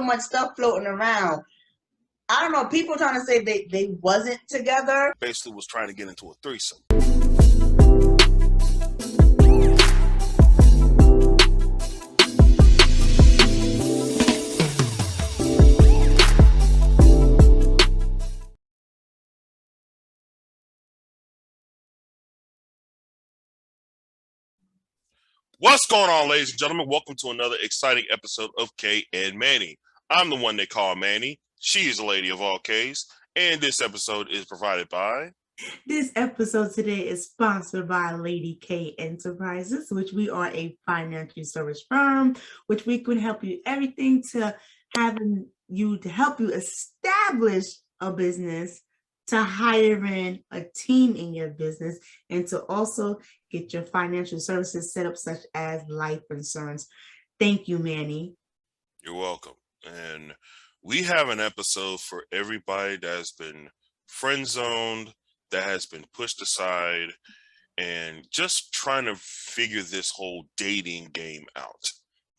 much stuff floating around. I don't know. People trying to say they wasn't together. Basically was trying to get into a threesome. What's going on, ladies and gentlemen? Welcome to another exciting episode of K and Manny. I'm the one they call Manny. She is the lady of all Ks. And this episode is provided by... This episode today is sponsored by Lady K Enterprises, which we are a financial service firm, which we can help you everything to having you to help you establish a business, to hire in a team in your business, and to also get your financial services set up, such as life insurance. Thank you, Manny. You're welcome. And we have an episode for everybody that has been friend zoned, that has been pushed aside, and just trying to figure this whole dating game out.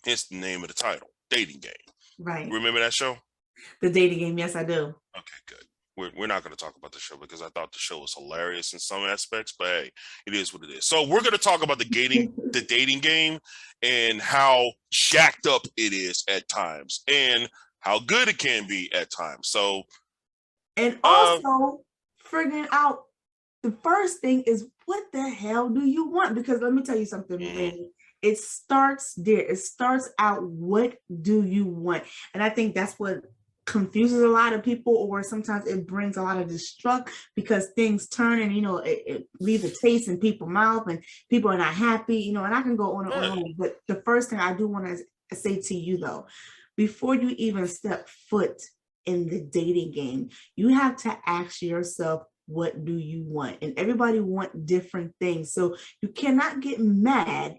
Hence the name of the title, Dating Game. Right. Remember that show? The Dating Game, yes, I do. Okay, good. We're not going to talk about the show because I thought the show was hilarious in some aspects, but hey, it is what it is. So we're going to talk about the dating game and how jacked up it is at times and how good it can be at times. So, and also figuring out the first thing is, what the hell do you want? Because let me tell you something, Manny. It starts there. It starts out, what do you want? And I think that's what confuses a lot of people, or sometimes it brings a lot of destruct because things turn and it leaves a taste in people's mouth and people are not happy, and I can go on and on. But the first thing I do want to say to you, though, before you even step foot in the dating game, you have to ask yourself, what do you want? And everybody want different things, so you cannot get mad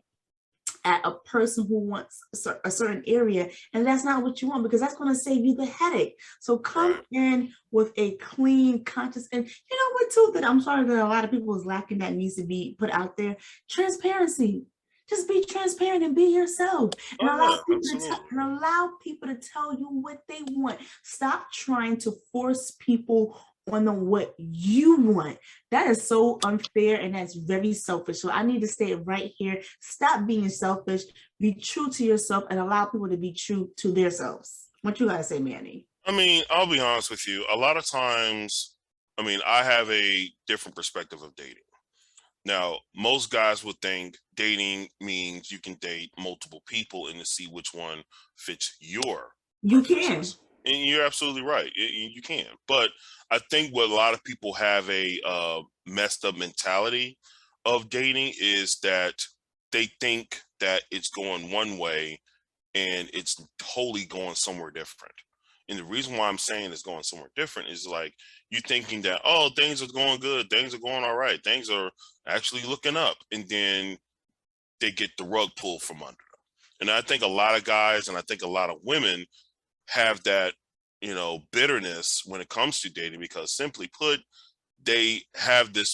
at a person who wants a certain area and that's not what you want, because that's going to save you the headache. So come in with a clean conscience. And you know what, too, that I'm sorry that a lot of people is lacking, that needs to be put out there: transparency. Just be transparent and be yourself, and allow people to tell you what they want. Stop trying to force people on what you want. That is so unfair, and that's very selfish. So I need to say it right here. Stop being selfish. Be true to yourself and allow people to be true to themselves. What you gotta say, Manny? I mean, I'll be honest with you. A lot of times, I have a different perspective of dating. Now, most guys would think dating means you can date multiple people and to see which one fits your preferences. Can. And you're absolutely right. You can. But I think what a lot of people have a messed up mentality of dating is that they think that it's going one way and it's totally going somewhere different. And the reason why I'm saying it's going somewhere different is like you thinking that, oh, things are going good, things are going all right, things are actually looking up, and then they get the rug pulled from under them. And I think a lot of guys and I think a lot of women have that, bitterness when it comes to dating, because simply put, they have their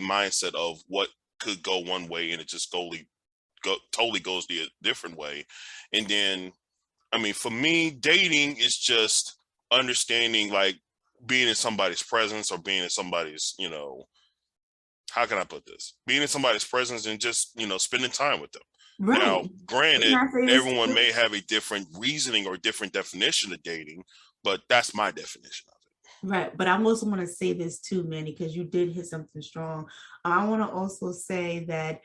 mindset of what could go one way and it just totally goes the different way. And then, for me, dating is just understanding, like, being in somebody's presence or being in somebody's, how can I put this? Being in somebody's presence and just, spending time with them. Right. Now, granted, everyone may have a different reasoning or different definition of dating, but that's my definition of it. Right. But I also want to say this too, Manny, because you did hit something strong. I want to also say that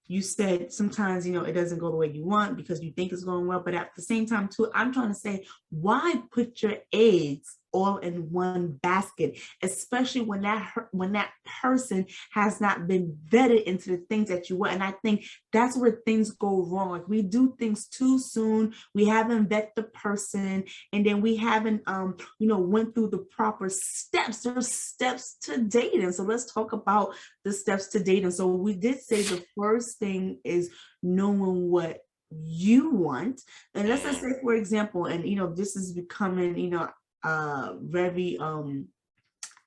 you said sometimes, it doesn't go the way you want because you think it's going well. But at the same time, too, I'm trying to say, why put your eggs all in one basket, especially when that person has not been vetted into the things that you want? And I think that's where things go wrong. Like, we do things too soon. We haven't vetted the person, and then we haven't, went through the proper steps. There's steps to dating. So let's talk about the steps to dating. So we did say the first thing is knowing what you want. And let's just say, for example, and this is becoming, very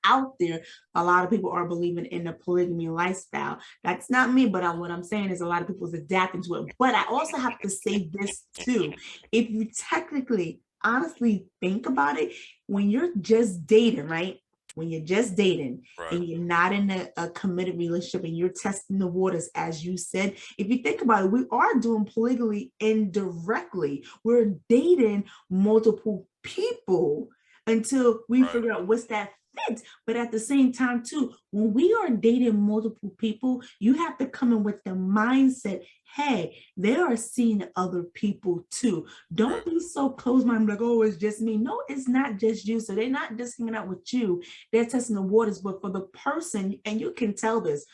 out there. A lot of people are believing in the polygamy lifestyle. That's not me, but what I'm saying is a lot of people is adapting to it. But I also have to say this too: if you technically honestly think about it, when you're just dating, right? When you're just dating Right. and you're not in a committed relationship and you're testing the waters, as you said, if you think about it, we are doing polygamy indirectly. We're dating multiple people until we Right. figure out what's that fit. But at the same time, too, when we are dating multiple people, you have to come in with the mindset, hey, they are seeing other people too. Don't Right. be so close-minded, like, oh, it's just me. No, it's not just you. So they're not just hanging out with you. They're testing the waters. But for the person, and you can tell this,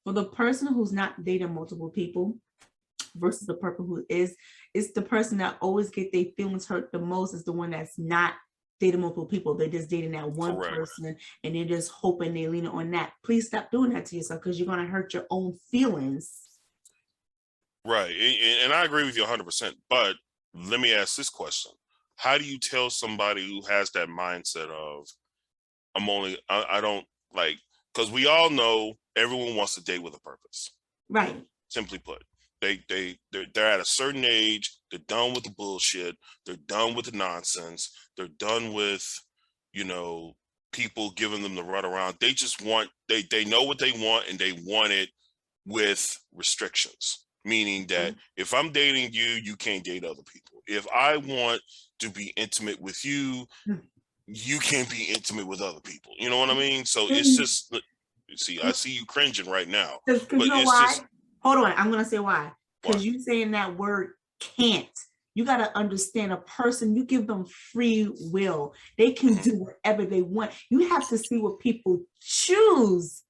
for the person who's not dating multiple people versus the person who is, it's the person that always get their feelings hurt the most is the one that's not dating multiple people. They're just dating that one Correct. person and they're just hoping they lean on that. Please stop doing that to yourself, because you're going to hurt your own feelings. Right. And I agree with you 100%. But let me ask this question. How do you tell somebody who has that mindset of, I don't like, because we all know everyone wants to date with a purpose. Right. Simply put, they're at a certain age. They're done with the bullshit. They're done with the nonsense. They're done with, people giving them the runaround. They just want, they know what they want, and they want it with restrictions. Meaning that if I'm dating you, you can't date other people. If I want to be intimate with you, you can't be intimate with other people. You know what I mean? So it's just, see, I see you cringing right now. Because But you know it's why? just, Hold on, I'm gonna say why. Because Why? you saying that word can't. You got to understand a person, you give them free will. They can do whatever they want. You have to see what people choose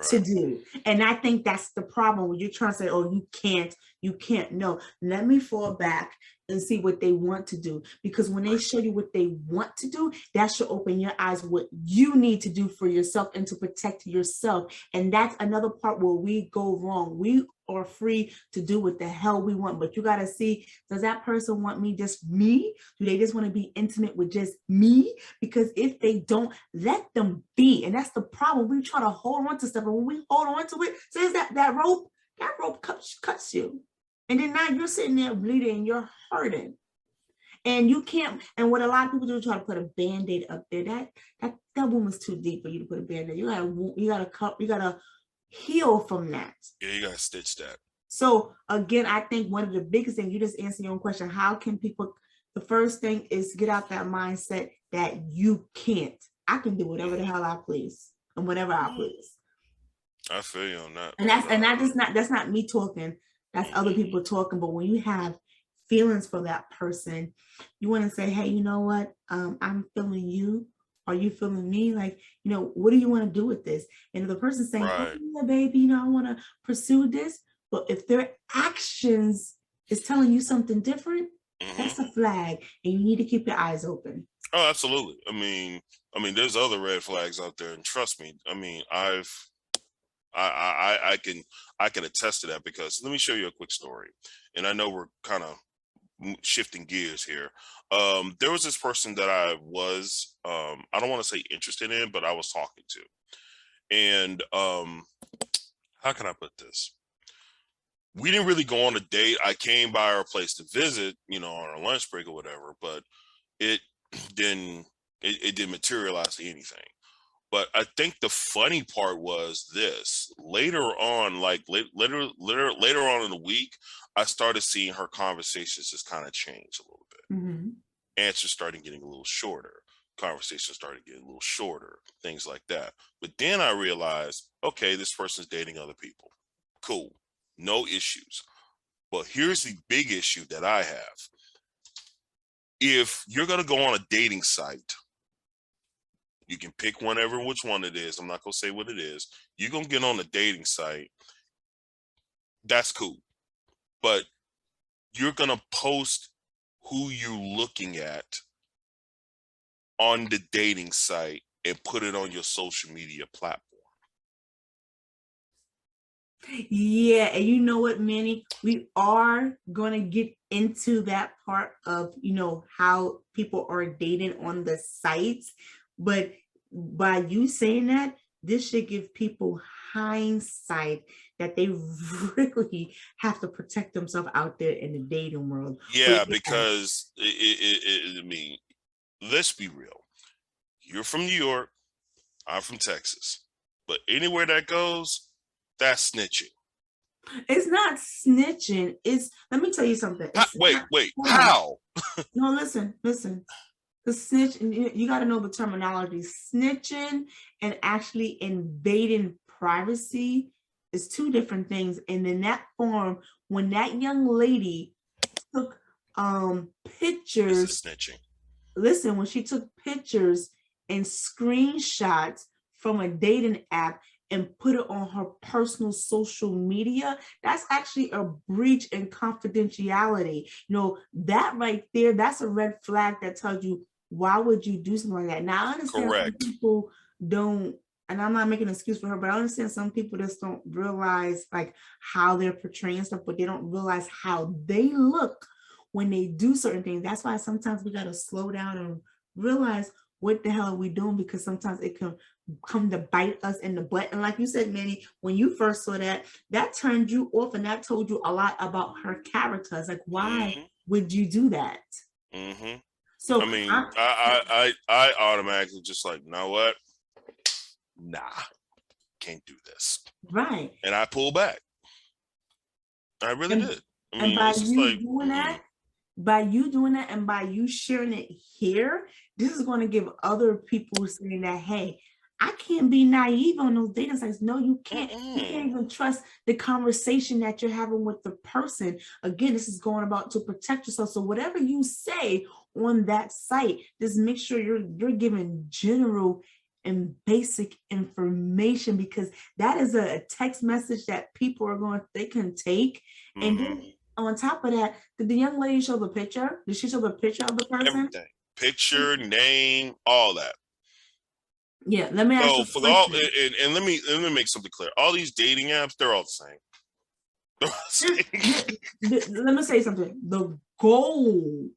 to right. do. And I think that's the problem when you're trying to say, oh, you can't. No, let me fall back and see what they want to do. Because when they show you what they want to do, that should open your eyes what you need to do for yourself and to protect yourself. And that's another part where we go wrong. We are free to do what the hell we want, but you got to see, does that person want me, just me? Do they just want to be intimate with just me? Because if they don't, let them be. And that's the problem. We try to hold on to stuff, and when we hold on to it, says that rope cuts you. And then now you're sitting there bleeding and you're hurting. And you can't, and what a lot of people do is try to put a band-aid up there. That woman's too deep for you to put a band-aid. You gotta heal from that. Yeah, you gotta stitch that. So again, I think one of the biggest things, you just answer your own question, how can people, the first thing is get out that mindset that you can't. I can do whatever the hell I please and whatever I please. I feel you on that. And that's not me talking, that's other people talking. But when you have feelings for that person, you want to say, hey, you know what? I'm feeling you. Are you feeling me? Like, what do you want to do with this? And if the person's saying, Right. oh, yeah, baby, I want to pursue this. But if their actions is telling you something different, that's a flag, and you need to keep your eyes open. Oh, absolutely. I mean, there's other red flags out there, and trust me. I mean, I can attest to that, because let me show you a quick story. And I know we're kind of shifting gears here. There was this person that I was, I don't want to say interested in, but I was talking to. And how can I put this? We didn't really go on a date. I came by her place to visit, on our lunch break or whatever, but it didn't materialize to anything. But I think the funny part was this. Later on, like later on in the week, I started seeing her conversations just kind of change a little bit. Answers started getting a little shorter. Conversations started getting a little shorter. Things like that. But then I realized, okay, this person's dating other people. Cool. No issues. But here's the big issue that I have. If you're going to go on a dating site, you can pick which one it is. I'm not going to say what it is. You're going to get on a dating site. That's cool. But you're going to post who you're looking at on the dating site and put it on your social media platform. Yeah, and you know what, Manny? We are going to get into that part of, how people are dating on the sites. But by you saying that, this should give people hindsight that they really have to protect themselves out there in the dating world. Yeah, because I mean, let's be real. You're from New York, I'm from Texas, but anywhere that goes, that's snitching. It's not snitching. It's, let me tell you something. It's Wait, not, how? No, listen. The snitch, you got to know the terminology. Snitching and actually invading privacy is two different things. And in that form, when that young lady took pictures, This is snitching. Listen, when she took pictures and screenshots from a dating app and put it on her personal social media, that's actually a breach in confidentiality. That right there, that's a red flag that tells you, why would you do something like that? Now, I understand some people don't, and I'm not making an excuse for her, but I understand some people just don't realize like how they're portraying stuff, but they don't realize how they look when they do certain things. That's why sometimes we got to slow down and realize what the hell are we doing, because sometimes it can come to bite us in the butt. And like you said, Manny, when you first saw that, that turned you off, and that told you a lot about her character. It's like, why would you do that? So I mean, I automatically just like, you know what? Nah, can't do this. Right. And I pull back. I really did. I mean, and by it's just you like, doing that, by you doing that, and by you sharing it here, this is going to give other people saying that, hey, I can't be naive on those dating sites. No, you can't. You can't even trust the conversation that you're having with the person. Again, this is going about to protect yourself. So whatever you say on that site, just make sure you're giving general and basic information, because that is a text message that people are they can take. And then on top of that, did the young lady show the picture? Did she show the picture of the person? Everything. Picture, name, all that. Yeah, let me ask you. For all, and let me make something clear. All these dating apps, they're all the same. Let me say something. The goal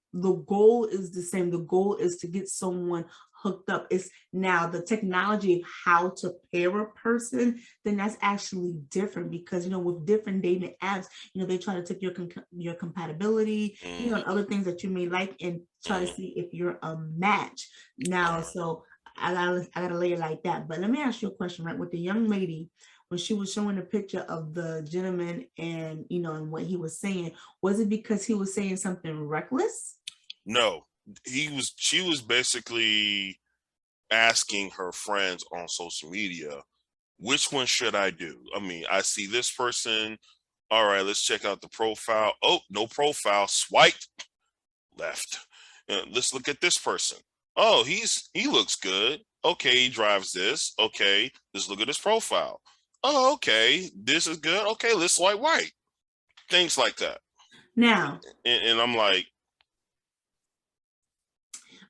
is the same. The goal is to get someone hooked up. It's now the technology of how to pair a person, then that's actually different, because with different dating apps, they try to take your compatibility, and other things that you may like, and try to see if you're a match. Now, so I gotta lay it like that. But let me ask you a question, right? With the young lady, when she was showing a picture of the gentleman and and what he was saying, was it because he was saying something reckless? No, she was basically asking her friends on social media, which one should I do? I mean, I see this person. All right, let's check out the profile. Oh, no profile. Swipe left. Let's look at this person. Oh, he looks good. Okay, he drives this. Okay, let's look at his profile. Oh, okay, this is good. Okay, let's swipe right. Things like that. Now, and I'm like,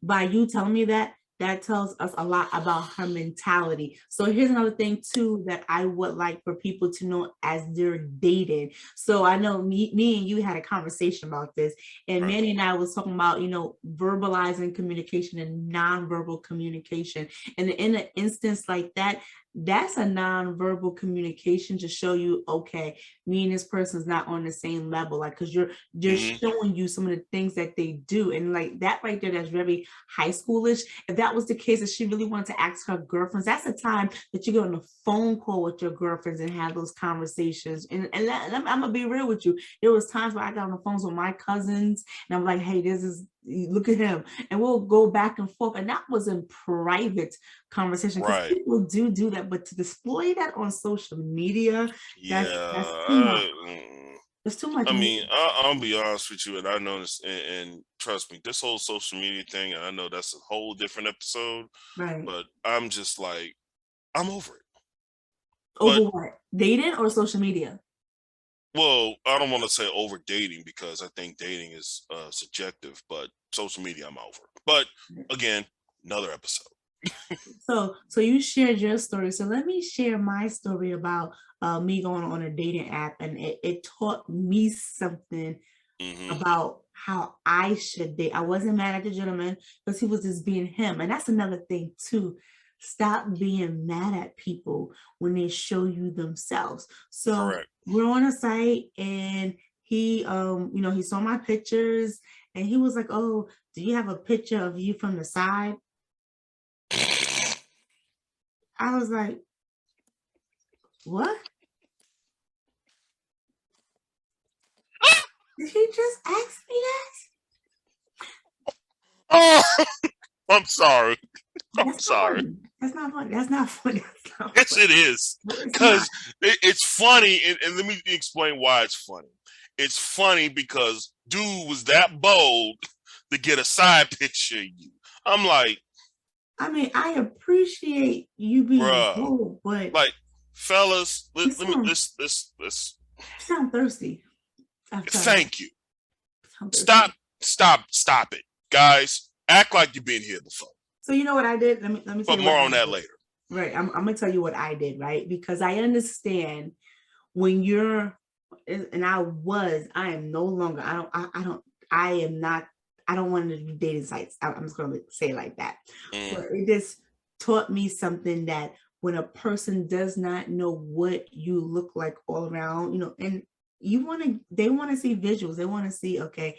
by you telling me that tells us a lot about her mentality. So here's another thing too that I would like for people to know as they're dating. So I know me and you had a conversation about this, and Manny and I was talking about verbalizing communication and nonverbal communication. And in an instance like that, that's a nonverbal communication to show you, okay, me and this person's not on the same level, like, because you're showing you some of the things that they do, and like that right there, that's very high schoolish. If that was the case, that she really wanted to ask her girlfriends, that's the time that you go on a phone call with your girlfriends and have those conversations. And I'm gonna be real with you, there was times where I got on the phones with my cousins and I'm like, hey, look at him, and we'll go back and forth, and that was in private conversation, because people do that, but to display that on social media, that's too much. It's too much. I mean, I'll be honest with you, and I know this, and trust me, this whole social media thing, I know that's a whole different episode, right? But I'm just like, I'm over it. Over what? Dating or social media? Well, I don't want to say over dating, because I think dating is subjective, but social media, I'm over. But again, another episode. So you shared your story. So let me share my story about me going on a dating app, and it taught me something about how I should date. I wasn't mad at the gentleman because he was just being him. And that's another thing too. stop being mad at people when they show you themselves. So Correct. we're on a site and he he saw my pictures and he was like, oh, do you have a picture of you from the side? I was like, what? Did he just ask me Oh, I'm sorry. that? I'm sorry. That's not funny. That's not funny. That's not Yes, funny. it is. Because it's funny, and let me explain why it's funny. It's funny because dude was that bold to get a side picture of you. I'm like, I mean, I appreciate you being bruh, bold, but like, fellas, you let me sound thirsty. I'm sorry. thank you. Sound thirsty. Stop it, guys. Act like you've been here before. So you know what I did? Let me tell But you more what I on that did. later. Right. I'm gonna tell you what I did, right? Because I understand when you're and I am no longer, I am not, I don't want to do dating sites. I'm just gonna say it like that. But it just taught me something that when a person does not know what you look like all around, and they want to see visuals. They want to see, okay,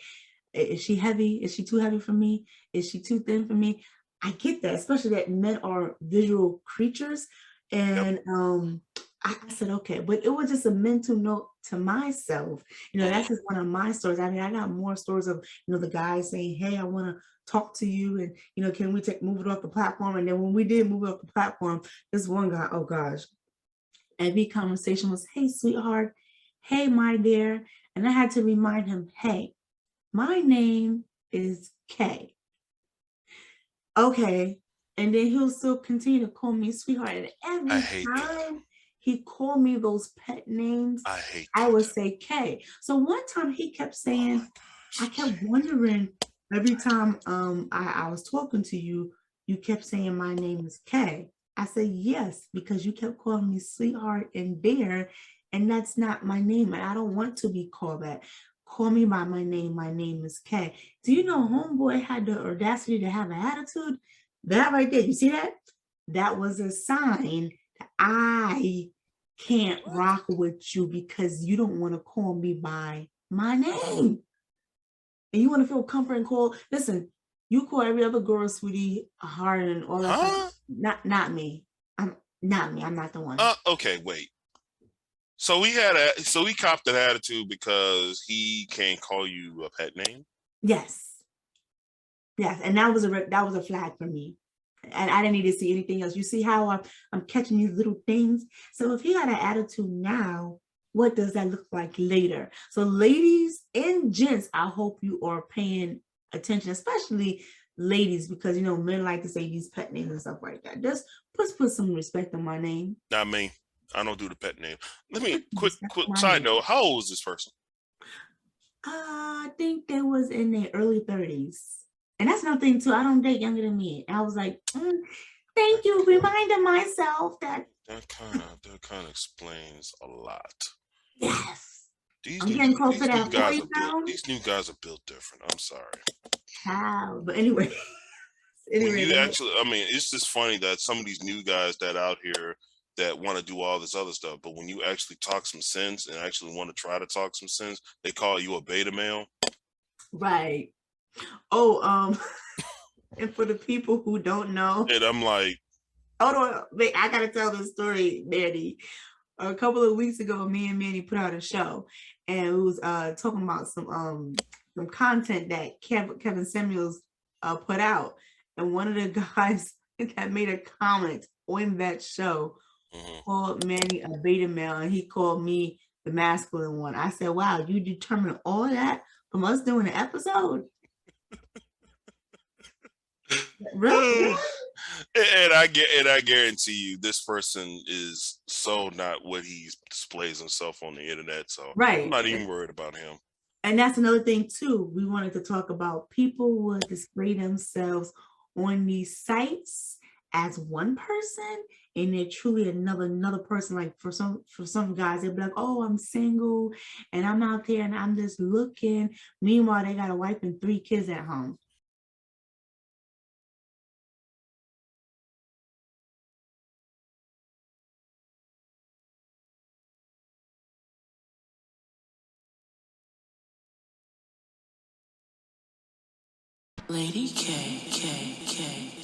is she heavy? Is she too heavy for me? Is she too thin for me? I get that, especially that men are visual creatures. And I said, okay, but it was just a mental note to myself. That's just one of my stories. I mean, I got more stories of, the guy saying, hey, I want to talk to you. And, can we move it off the platform? And then when we did move it off the platform, this one guy, oh gosh, every conversation was, hey, sweetheart. Hey, my dear. And I had to remind him, hey, my name is Kay. Okay. And then he'll still continue to call me sweetheart. And every time he called me those pet names, I would say Kay. So one time he kept saying, I kept wondering every time I was talking to you, you kept saying my name is Kay. I said, yes, because you kept calling me sweetheart and dear, and that's not my name. And I don't want to be called that. Call me by my name. My name is Kay. Do you know homeboy had the audacity to have an attitude? That right there, you see that? That was a sign that I can't rock with you because you don't want to call me by my name. And you want to feel comfort and call. Listen, you call every other girl sweetie, hard and all that stuff. Not me. I'm not me. I'm not the one. Okay, wait. So he copped an attitude because he can't call you a pet name? Yes. Yes. And that was a flag for me. And I didn't need to see anything else. You see how I'm catching these little things? So if he got an attitude now, what does that look like later? So ladies and gents, I hope you are paying attention, especially ladies, because men like to say these pet names and stuff like that. Just put some respect on my name. Not me. I don't do the pet name. Let me quick side note. How old is this person? I think they was in their early 30s. And that's another thing too. I don't date younger than me. And I was like, thank you, reminding myself that kind of explains a lot. Yes. These new guys are built different. I'm sorry. Wow. But anyway. When you actually, I mean, it's just funny that some of these new guys that out here that want to do all this other stuff, but when you actually talk some sense and actually want to try to talk some sense, they call you a beta male. Right. Oh, and for the people who don't know, and I'm like, hold on, wait, I gotta tell this story, Manny. A couple of weeks ago, me and Manny put out a show, and it was talking about some content that Kevin Samuels put out, and one of the guys that made a comment on that show called Manny a beta male, and he called me the masculine one. I said, "Wow, you determined all that from us doing an episode?" Really? And I guarantee you, this person is so not what he displays himself on the internet. So right. I'm not even worried about him. And that's another thing too. We wanted to talk about people would display themselves on these sites as one person, and they're truly another person. Like for some guys, they'll be like, "Oh, I'm single, and I'm out there, and I'm just looking." Meanwhile, they got a wife and 3 kids at home. Lady K.